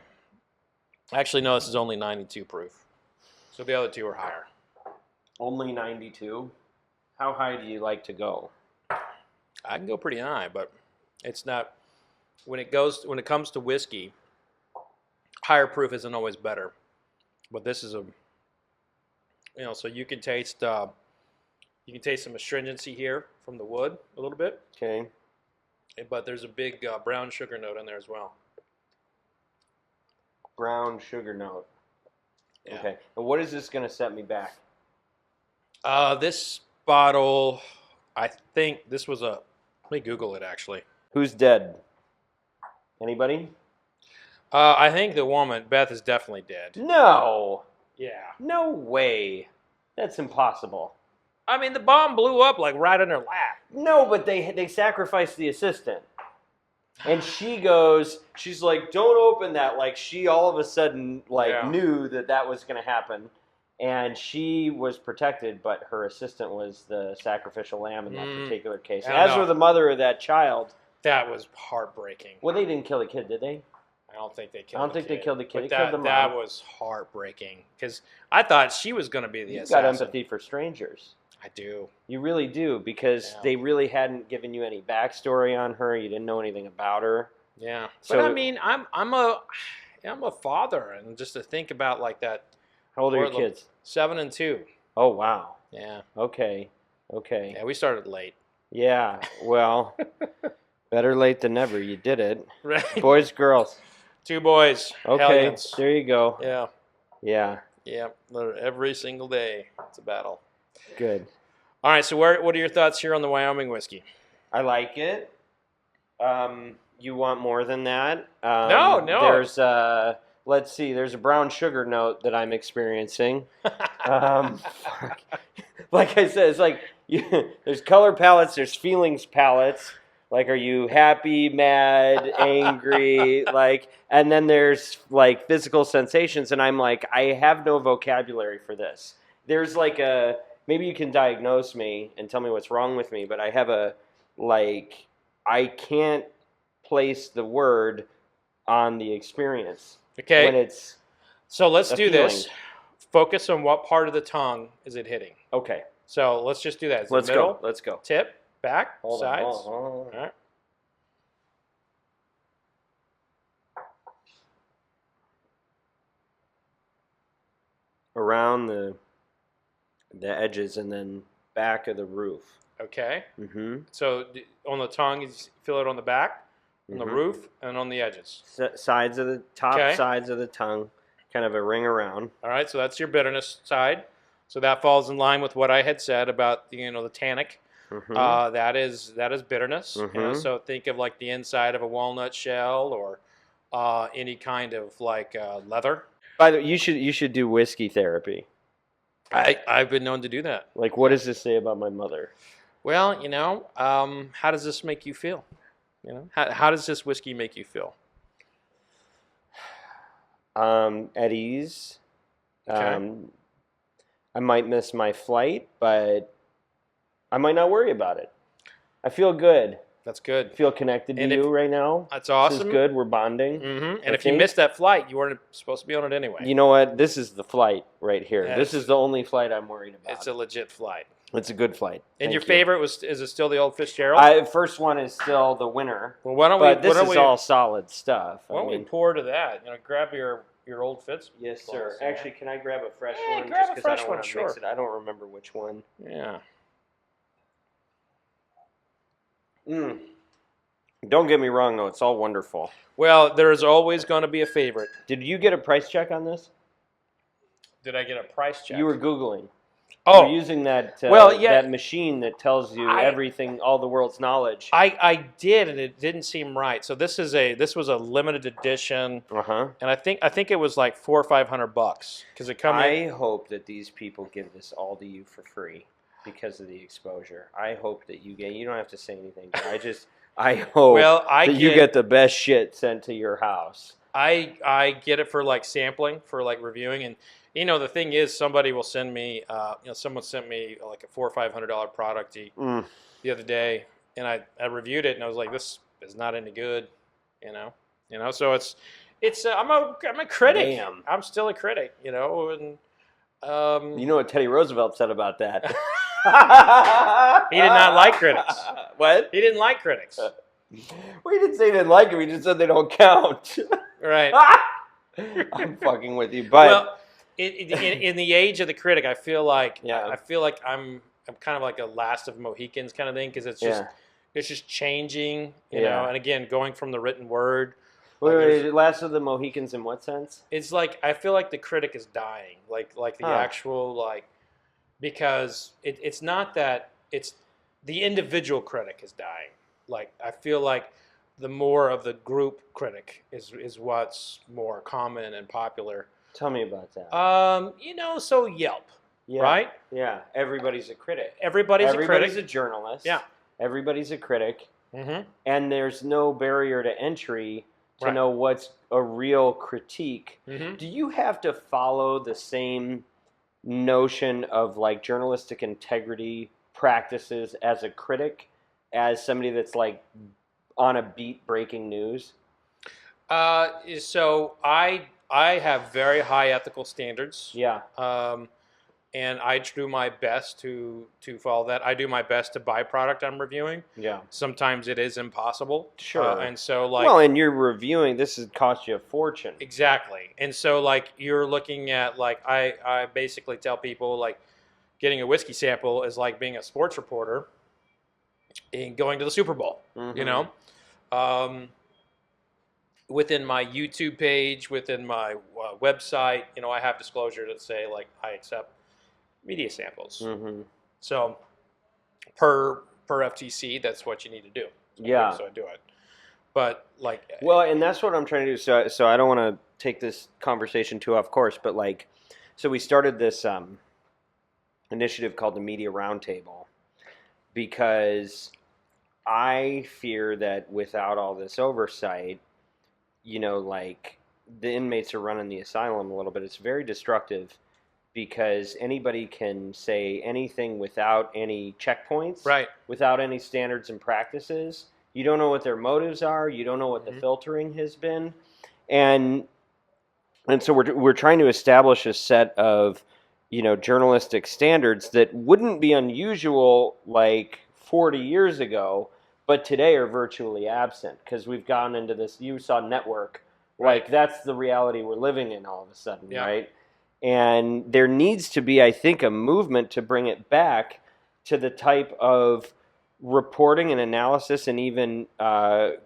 actually no, this is only 92 proof. So the other two are higher. Only 92. How high do you like to go? I can go pretty high, but it's not. When it comes to whiskey, higher proof isn't always better. But this is so you can taste some astringency here from the wood a little bit. Okay. But there's a big brown sugar note in there as well. Brown sugar note. Yeah. Okay. And what is this going to set me back? This bottle, I think this was let me Google it actually. Who's dead? Anybody? I think the woman, Beth, is definitely dead. No. Yeah. No way. That's impossible. I mean, the bomb blew up like right in her lap. No, but they sacrificed the assistant. And she's like, don't open that. Like she all of a sudden knew that was going to happen. And she was protected, but her assistant was the sacrificial lamb in that particular case. As were the mother of that child. That was heartbreaking. Well, they didn't kill the kid, did they? I don't think they killed the kid. They killed the kid. But that was heartbreaking because I thought she was going to be the assassin. You've got empathy for strangers. I do. You really do, because they really hadn't given you any backstory on her. You didn't know anything about her. Yeah. So, But I mean, I'm a father, and just to think about like that. How old are your kids? 7 and 2. Oh, wow. Yeah. Okay. Yeah, we started late. Yeah. Well, better late than never. You did it. Right. Boys, girls. 2 boys. Okay. Hellions. There you go. Yeah. Yeah. Yeah. Every single day, it's a battle. Good. All right. So, what are your thoughts here on the Wyoming whiskey? I like it. You want more than that? No. There's let's see. There's a brown sugar note that I'm experiencing. Fuck. Like I said, it's like there's color palettes, there's feelings palettes. Like, are you happy, mad, angry? Like, and then there's like physical sensations, and I'm like, I have no vocabulary for this. There's like maybe you can diagnose me and tell me what's wrong with me, but I have I can't place the word on the experience. Okay. When it's so let's do feeling. this. Focus on what part of the tongue is it hitting. Okay. So let's just do that. Let's middle, go. Let's go. Tip, back, Hold sides. on. All right. Around the edges and then back of the roof. Okay. Mm-hmm. So on the tongue, you feel it on the back, on the roof, and on the edges. Sides of the top sides of the tongue, kind of a ring around. All right. So that's your bitterness side. So that falls in line with what I had said about the tannic. Mm-hmm. That is bitterness. Mm-hmm. So think of like the inside of a walnut shell or any kind of like leather. By the way, you should do whiskey therapy. I've been known to do that. Like, what does this say about my mother? Well, how does this make you feel? How does this whiskey make you feel? At ease. Okay. I might miss my flight, but I might not worry about it. I feel good. That's good. I feel connected to you right now. That's awesome. This is good. We're bonding. Mm-hmm. And if you missed that flight, you weren't supposed to be on it anyway. You know what? This is the flight right here. Yes. This is the only flight I'm worried about. It's a legit flight. It's a good flight. And Thank your you. favorite is it still the old Fitzgerald? First one is still the winner. Well, why don't but we? this is all solid stuff. Why don't we pour to that? Grab your old Fitz. Yes, sir. Actually, can I grab a fresh one? Grab just a fresh one. Mix Sure. it. I don't remember which one. Yeah. Don't get me wrong, though. It's all wonderful. Well, there's always going to be a favorite. Did you get a price check on this? Did I get a price check? You were Googling. Oh, You're using that yeah. that machine that tells you everything, all the world's knowledge. I did, and it didn't seem right. So this was a limited edition, and I think it was like $400 or $500 because it comes. I hope that these people give this all to you for free because of the exposure. I hope that you get. You don't have to say anything. But I hope that you get the best shit sent to your house. I get it for like sampling, for like reviewing, and the thing is, somebody will send me. Someone sent me like a $400 or $500 product the other day, and I reviewed it, and I was like, this is not any good, So it's I'm a critic. Damn. I'm still a critic, and you know what Teddy Roosevelt said about that? He did not like critics. What? He didn't like critics. Well, he didn't say he didn't like him. He just said they don't count. Right. I'm fucking with you, but well, in the age of the critic, I feel like I'm kind of like a last of Mohicans kind of thing because it's just changing, you know. And again, going from the written word. Wait, last of the Mohicans in what sense? It's like I feel like the critic is dying, like the actual because it's not that it's the individual critic is dying. Like I feel like the more of the group critic is what's more common and popular. Tell me about that. So Yelp, right? Yeah, everybody's a critic. Everybody's a critic. Everybody's a journalist. Yeah. Everybody's a critic. Mm-hmm. And there's no barrier to entry to know what's a real critique. Mm-hmm. Do you have to follow the same notion of like journalistic integrity practices as a critic as somebody that's like on a beat breaking news? So I have very high ethical standards. Yeah. and I do my best to follow that. I do my best to buy product I'm reviewing. Yeah. Sometimes it is impossible. Sure. And so like, well, and you're reviewing. This has cost you a fortune. exactly. And so like you're looking at like I basically tell people like getting a whiskey sample is like being a sports reporter and going to the Super Bowl. Mm-hmm. You know. Within my YouTube page, within my website, you know, I have disclosure that say like I accept media samples. Mm-hmm. So per FTC, that's what you need to do. Yeah. So I do it. But like, well, and that's what I'm trying to do. So I don't want to take this conversation too off course, but like, so we started this initiative called the Media Roundtable because I fear that without all this oversight, you know, like the inmates are running the asylum a little bit. It's very destructive because anybody can say anything without any checkpoints, right? Without any standards and practices. You don't know what their motives are. You don't know what the filtering has been, and so we're trying to establish a set of, you know, journalistic standards that wouldn't be unusual like 40 years ago, but today are virtually absent because we've gone into this. You saw network, like that's the reality we're living in all of a sudden, right? And there needs to be, I think, a movement to bring it back to the type of reporting and analysis, and even for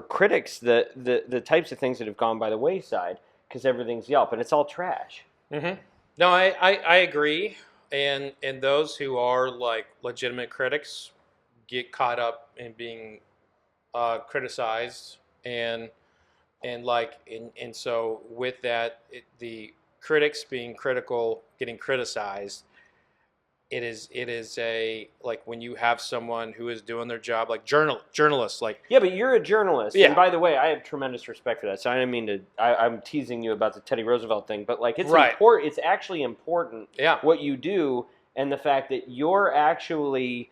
critics, the types of things that have gone by the wayside because everything's Yelp and it's all trash. Mm-hmm. No, I agree, and those who are like legitimate critics get caught up in being criticized, and so with that, the critics being critical, getting criticized, it is a, like when you have someone who is doing their job, like journalists, like, yeah, but you're a journalist, yeah. And by the way, I have tremendous respect for that. So I didn't mean to. I'm teasing you about the Teddy Roosevelt thing, but like it's important. It's actually important. What you do, and the fact that you're actually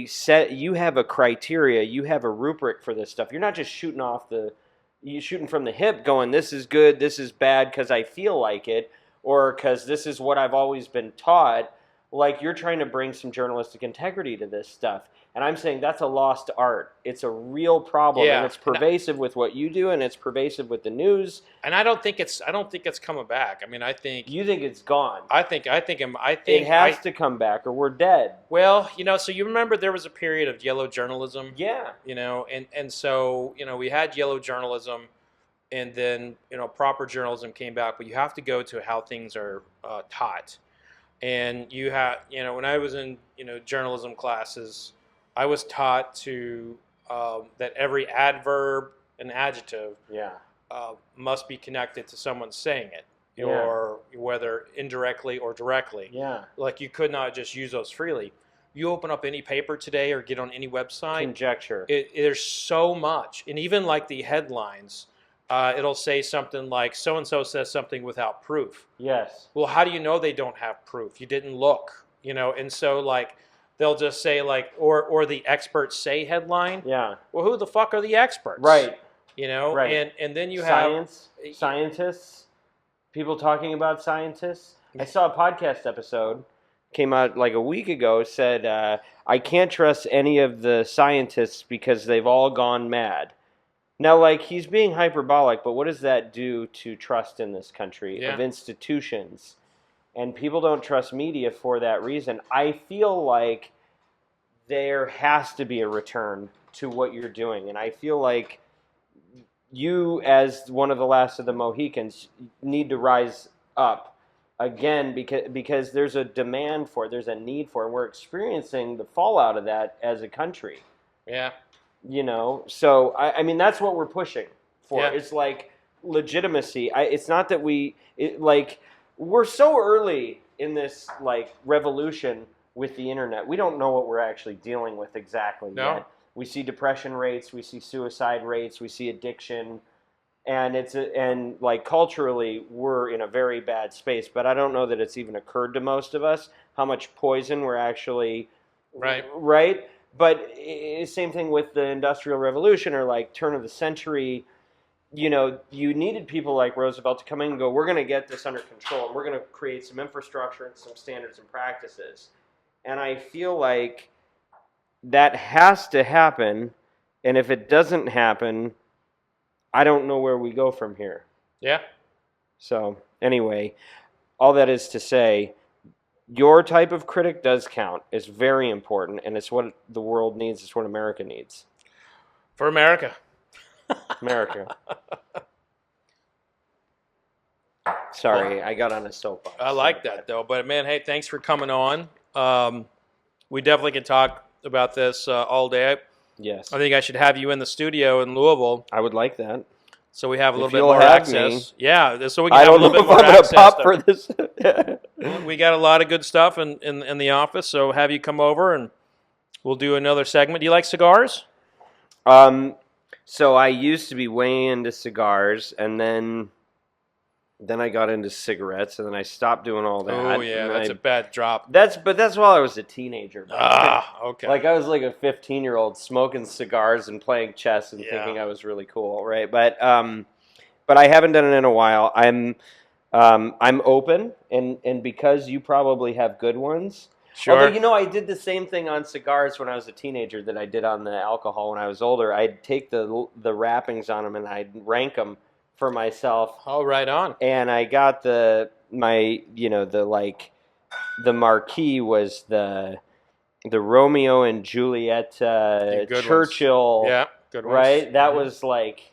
set. You have a criteria. You have a rubric for this stuff. You're not just shooting from the hip, going, "This is good. This is bad," because I feel like it, or because this is what I've always been taught. Like, you're trying to bring some journalistic integrity to this stuff. And I'm saying that's a lost art. It's a real problem, and it's pervasive with what you do, and it's pervasive with the news. And I don't think it's coming back. I mean, I think you think it's gone. I think it has to come back, or we're dead. Well, you know, so you remember there was a period of yellow journalism. Yeah. You know, and so, you know, we had yellow journalism, and then, you know, proper journalism came back. But you have to go to how things are taught. And you have, you know, when I was in, you know, journalism classes, I was taught to that every adverb and adjective must be connected to someone saying it, or whether indirectly or directly. Yeah. Like, you could not just use those freely. You open up any paper today or get on any website. Conjecture. There's so much. And even like the headlines, it'll say something like, so-and-so says something without proof. Yes. Well, how do you know they don't have proof? You didn't look, you know? And so, like, they'll just say, like, or the experts say headline. Yeah. Well, who the fuck are the experts? Right. You know? Right. And then you have... Scientists. People talking about scientists. I saw a podcast episode, came out like a week ago, said, I can't trust any of the scientists because they've all gone mad. Now, like, he's being hyperbolic, but what does that do to trust in this country of institutions? And people don't trust media for that reason. I feel like there has to be a return to what you're doing. And I feel like you, as one of the last of the Mohicans, need to rise up again because there's a demand for it, there's a need for it, and we're experiencing the fallout of that as a country. Yeah. You know, so I mean that's what we're pushing for. Yeah. It's like legitimacy. It's not that we're so early in this like revolution with the internet. We don't know what we're actually dealing with exactly yet. We see depression rates, we see suicide rates, we see addiction, and like culturally we're in a very bad space. But I don't know that it's even occurred to most of us how much poison we're actually right. But same thing with the Industrial Revolution or like turn of the century you needed people like Roosevelt to come in and go, we're going to get this under control, and we're going to create some infrastructure and some standards and practices. And I feel like that has to happen, and if it doesn't happen, I don't know where we go from here. Yeah. So, anyway, all that is to say, your type of critic does count. It's very important, and it's what the world needs. It's what America needs. For America. America. Sorry, I got on a soapbox. I like that, though. But, man, hey, thanks for coming on. We definitely can talk about this all day. Yes. I think I should have you in the studio in Louisville. I would like that. So we have a little If bit you'll more have access. me. Yeah, so we can I have a don't know little if bit more I'm going access. to pop for this. We got a lot of good stuff in the office, so have you come over and we'll do another segment. Do you like cigars? So I used to be way into cigars, and then I got into cigarettes, and then I stopped doing all that. Oh yeah, that's a bad drop. But that's while I was a teenager. Okay. Like I was like a 15-year-old smoking cigars and playing chess and thinking I was really cool, right? But I haven't done it in a while. I'm open, and because you probably have good ones. Sure. Although, I did the same thing on cigars when I was a teenager that I did on the alcohol when I was older. I'd take the wrappings on them and I'd rank them for myself. Oh, right on. And I got the marquee was the Romeo and Juliet Churchill. Ones. Yeah, good ones. Right? That was like...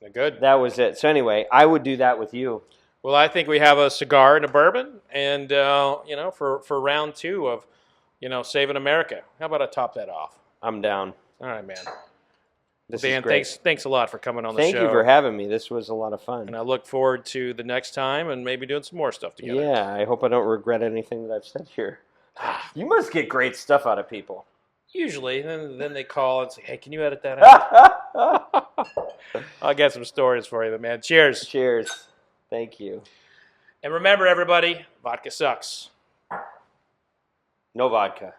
They're good. That was it. So anyway, I would do that with you. Well, I think we have a cigar and a bourbon, and for round 2 of, Saving America. How about I top that off? I'm down. All right, man. This Dan, is great. thanks a lot for coming on the show. Thank you for having me. This was a lot of fun. And I look forward to the next time and maybe doing some more stuff together. Yeah, I hope I don't regret anything that I've said here. You must get great stuff out of people. Usually, then they call and say, "Hey, can you edit that out?" I'll get some stories for you, man. Cheers. Cheers. Thank you. And remember, everybody, vodka sucks. No vodka.